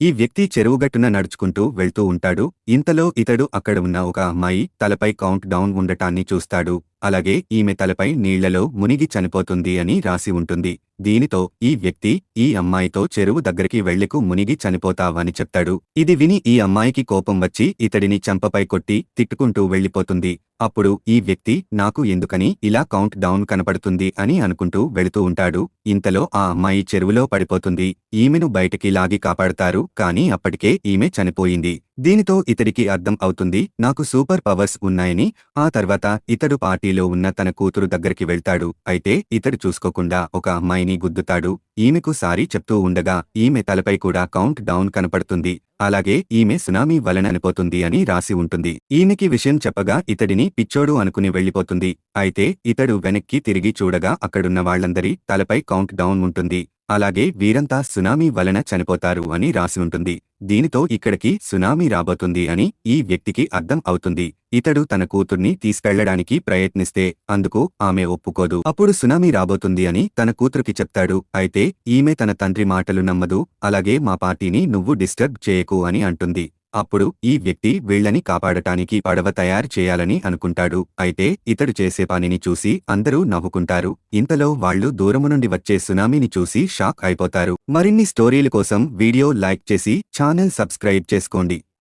ఈ వ్యక్తి చెరువుగట్టున నడుచుకుంటూ వెళ్తూ ఉంటాడు. ఇంతలో ఇతడు అక్కడ ఉన్న ఒక అమ్మాయి తలపై కౌంట్ డౌన్ ఉండటాన్ని చూస్తాడు. అలాగే ఈమె తలపై నీళ్లలో మునిగి చనిపోతుంది అని రాసి ఉంటుంది. దీనితో ఈ వ్యక్తి ఈ అమ్మాయితో చెరువు దగ్గరికి వెళ్లికు మునిగి చనిపోతావని చెప్తాడు. ఇది విని ఈ అమ్మాయికి కోపం వచ్చి ఇతడిని చెంపపై కొట్టి తిట్టుకుంటూ వెళ్లిపోతుంది. అప్పుడు ఈ వ్యక్తి నాకు ఎందుకని ఇలా కౌంట్ డౌన్ కనపడుతుంది అని అనుకుంటూ వెళుతూ ఉంటాడు. ఇంతలో ఆ అమ్మాయి చెరువులో పడిపోతుంది. ఈమెను బయటికి లాగి కాపాడతారు. కానీ అప్పటికే ఈమె చనిపోయింది. దీనితో ఇతడికి అర్థం అవుతుంది నాకు సూపర్ పవర్స్ ఉన్నాయని. ఆ తర్వాత ఇతడు పార్టీలో ఉన్న తన కూతురు దగ్గరికి వెళ్తాడు. అయితే ఇతడు చూసుకోకుండా ఒక అమ్మాయిని గుద్దుతాడు. ఈమెకు సారీ చెప్తూ ఉండగా ఈమె తలపై కూడా కౌంట్ డౌన్ కనపడుతుంది. అలాగే ఈమె సునామీ వలన చనిపోతుంది అని రాసి ఉంటుంది. ఈమెకి విషయం చెప్పగా ఇతడిని పిచ్చోడు అనుకుని వెళ్లిపోతుంది. అయితే ఇతడు వెనక్కి తిరిగి చూడగా అక్కడున్న వాళ్లందరి తలపై కౌంట్ డౌన్ ఉంటుంది. అలాగే వీరంతా సునామీ వలన చనిపోతారు అని రాసి ఉంటుంది. దీనితో ఇక్కడికి సునామీ రాబోతుంది అని ఈ వ్యక్తికి అర్థం అవుతుంది. ఇతడు తన కూతుర్ని తీసుకెళ్లడానికి ప్రయత్నిస్తే అందుకు ఆమె ఒప్పుకోదు. అప్పుడు సునామీ రాబోతుంది అని తన కూతురికి చెప్తాడు. అయితే ఈమె తన తండ్రి మాటలు నమ్మదు. అలాగే మా పార్టీని నువ్వు డిస్టర్బ్ చేయకు అని అంటుంది. అప్పుడు ఈ వ్యక్తి వీళ్లని కాపాడటానికి పడవ తయారు చేయాలని అనుకుంటాడు. అయితే ఇతడు చేసే పనిని చూసి అందరూ నవ్వుకుంటారు. ఇంతలో వాళ్లు దూరము నుండి వచ్చే సునామీని చూసి షాక్ అయిపోతారు. మరిన్ని స్టోరీల కోసం వీడియో లైక్ చేసి ఛానల్ సబ్స్క్రైబ్ చేసుకోండి.